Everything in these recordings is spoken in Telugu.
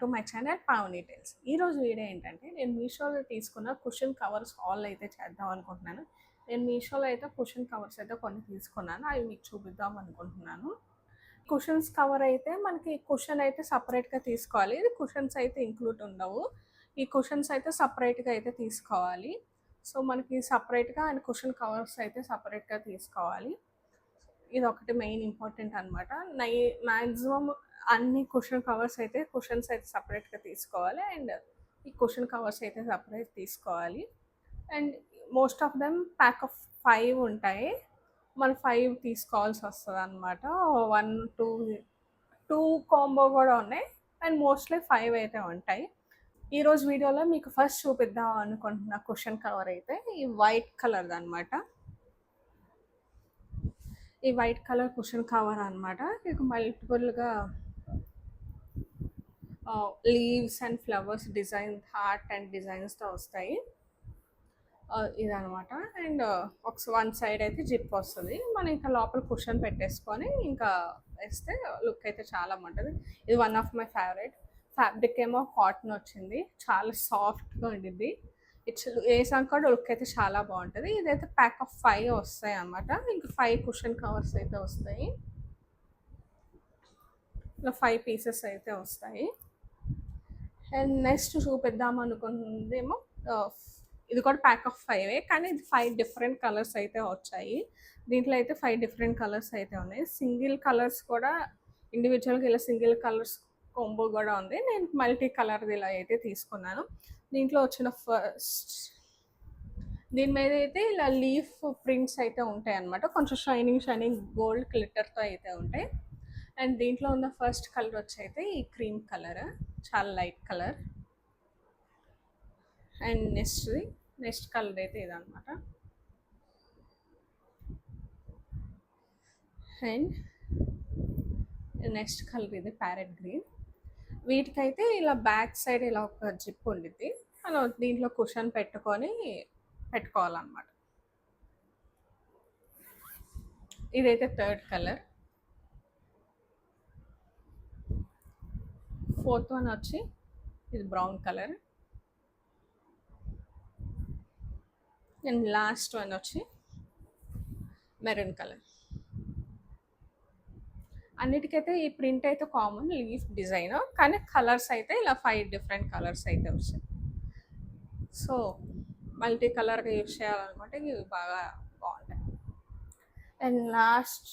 To my channel Pavani tiles. ఈరోజు వీడియో ఏంటంటే నేను మీషోలో తీసుకున్న కుషన్ కవర్స్ హాల్ అయితే చేద్దాం అనుకుంటున్నాను. నేను మీషోలో అయితే కుషన్ కవర్స్ అయితే కొన్ని తీసుకున్నాను. అవి మీకు చూపిద్దాం అనుకుంటున్నాను. కుషన్స్ కవర్ అయితే మనకి కుషన్ అయితే సపరేట్గా తీసుకోవాలి. ఇది కుషన్స్ అయితే ఇంక్లూడ్ ఉండవు. ఈ కుషన్స్ అయితే సపరేట్గా అయితే తీసుకోవాలి. సో మనకి సపరేట్గా అండ్ కుషన్ కవర్స్ అయితే సపరేట్గా తీసుకోవాలి. ఇది ఒకటి మెయిన్ ఇంపార్టెంట్ అనమాట. మ్యాక్సిమం అన్ని కుషన్స్ అయితే సపరేట్గా తీసుకోవాలి. అండ్ ఈ కుషన్ కవర్స్ అయితే సపరేట్ తీసుకోవాలి. And most of them pack of 5 ఉంటాయి. మనం 5 తీసుకోవాల్సి వస్తుంది అనమాట. 1 2 కాంబో కూడా ఉన్నాయి. అండ్ మోస్ట్లీ 5 అయితే ఉంటాయి. ఈరోజు వీడియోలో మీకు ఫస్ట్ చూపిద్దాం అనుకుంటున్న కుషన్ కవర్ అయితే ఈ వైట్ కలర్ది అనమాట. ఈ వైట్ కలర్ కుషన్ కవర్ అనమాట. మీకు మల్టిపుల్గా leaves and flowers design heart and డిజైన్స్తో వస్తాయి. ఇదనమాట. అండ్ వన్ సైడ్ అయితే జిప్ వస్తుంది. మనం ఇంకా లోపల కుషన్ పెట్టేసుకొని ఇంకా వేస్తే లుక్ అయితే చాలా బాగుంటుంది. ఇది one of my favourite. Fabric ఏమో కాటన్ వచ్చింది, చాలా సాఫ్ట్గా ఉండిద్ది. వేసాక కూడా లుక్ అయితే చాలా బాగుంటుంది. ఇదైతే ప్యాక్ ఆఫ్ 5 వస్తాయి అన్నమాట. ఇంకా 5 కుషన్ కవర్స్ అయితే వస్తాయి. ఇలా 5 పీసెస్ అయితే వస్తాయి. అండ్ నెక్స్ట్ చూపిద్దాం అనుకుందేమో ఇది కూడా ప్యాక్ ఆఫ్ 5, కానీ ఇది 5 డిఫరెంట్ కలర్స్ అయితే వచ్చాయి. దీంట్లో అయితే 5 డిఫరెంట్ కలర్స్ అయితే ఉన్నాయి. సింగిల్ కలర్స్ కూడా ఇండివిజువల్గా ఇలా సింగిల్ కలర్స్ కాంబో కూడా ఉంది. నేను మల్టీ కలర్ది ఇలా అయితే తీసుకున్నాను. దీంట్లో వచ్చిన దీని మీద అయితే ఇలా లీఫ్ ప్రింట్స్ అయితే ఉంటాయి అన్నమాట. కొంచెం షైనింగ్ గోల్డ్ గ్లిటర్తో అయితే ఉంటాయి. అండ్ దీంట్లో ఉన్న ఫస్ట్ కలర్ వచ్చి అయితే ఈ క్రీమ్ కలర్, చాలా light colour. And next colour అయితే ఇదన్నమాట. అండ్ నెక్స్ట్ కలర్ ఇది ప్యారెట్ గ్రీన్. వీటికైతే ఇలా బ్యాక్ సైడ్ ఇలా ఒక జిప్ ఉండిద్ది. మనం దీంట్లో కుషన్ పెట్టుకోవాలన్నమాట. ఇదైతే థర్డ్ కలర్. ఫోర్త్ వన్ వచ్చి ఇది brown colour. And last one వచ్చి మెరూన్ కలర్. అన్నిటికైతే ఈ ప్రింట్ అయితే కామన్ లీఫ్ డిజైన్, కానీ కలర్స్ అయితే ఇలా 5 డిఫరెంట్ కలర్స్ అయితే వస్తాయి. సో మల్టీ కలర్గా యూజ్ చేయాలనుకుంటే ఇవి బాగా బాగుంటాయి. అండ్ లాస్ట్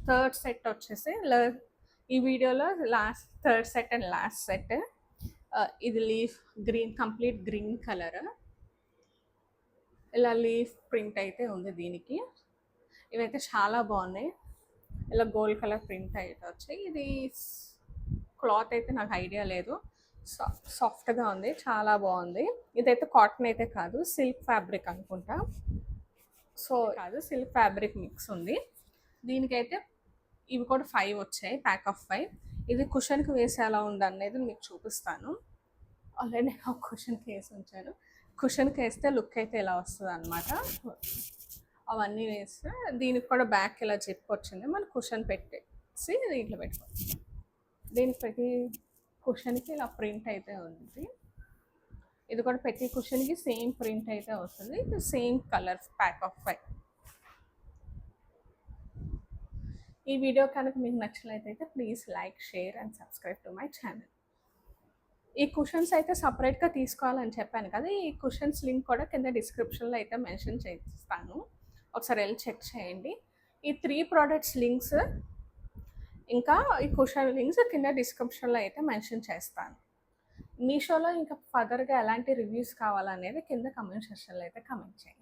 థర్డ్ సెట్ వచ్చేసి ఈ వీడియోలో third set and last set. ఇది leaf green, complete green colour. ఇలా లీఫ్ ప్రింట్ అయితే ఉంది దీనికి. ఇవైతే చాలా బాగున్నాయి. ఇలా గోల్డ్ కలర్ ప్రింట్ అయితే వచ్చాయి. ఇది క్లాత్ అయితే నాకు ఐడియా లేదు. సాఫ్ట్గా ఉంది, చాలా బాగుంది. ఇదైతే కాటన్ అయితే కాదు, సిల్క్ ఫ్యాబ్రిక్ అనుకుంటా. సో కాదు, సిల్క్ ఫ్యాబ్రిక్ మిక్స్ ఉంది. దీనికైతే ఇవి కూడా 5 వచ్చాయి, ప్యాక్ ఆఫ్ 5. ఇది కుషన్కి వేసి ఎలా ఉంది అనేది మీకు చూపిస్తాను. ఆల్రెడీ ఒక కుషన్కి వేసి ఉంచాను. కుషన్కి వేస్తే లుక్ అయితే ఇలా వస్తుంది అనమాట. అవన్నీ వేస్తే దీనికి కూడా బ్యాక్ ఇలా జిప్ వచ్చింది. మనం కుషన్ పెట్టేసి దీంట్లో పెట్టుకోవచ్చు. దీనికి ప్రతి కుషన్కి ఇలా ప్రింట్ అయితే ఉంది. ఇది కూడా ప్రతి కుషన్కి సేమ్ ప్రింట్ అయితే వస్తుంది. ఇది సేమ్ కలర్, ప్యాక్ ఆఫ్ 5. ఈ వీడియో కనుక మీకు నచ్చినట్లయితే please like, share and subscribe to my channel. ఈ కుషన్స్ అయితే సపరేట్గా తీసుకోవాలని చెప్పాను కదా. ఈ కుషన్స్ లింక్ కూడా కింద డిస్క్రిప్షన్లో అయితే మెన్షన్ చేస్తాను, ఒకసారి వెళ్ళి చెక్ చేయండి. ఈ 3 ప్రోడక్ట్స్ లింక్స్ ఇంకా ఈ కుషన్ లింక్స్ కింద డిస్క్రిప్షన్లో అయితే మెన్షన్ చేస్తాను. మీషోలో ఇంకా ఫర్దర్గా ఎలాంటి రివ్యూస్ కావాలనేది కింద కమెంట్ సెక్షన్లో అయితే కమెంట్ చేయండి.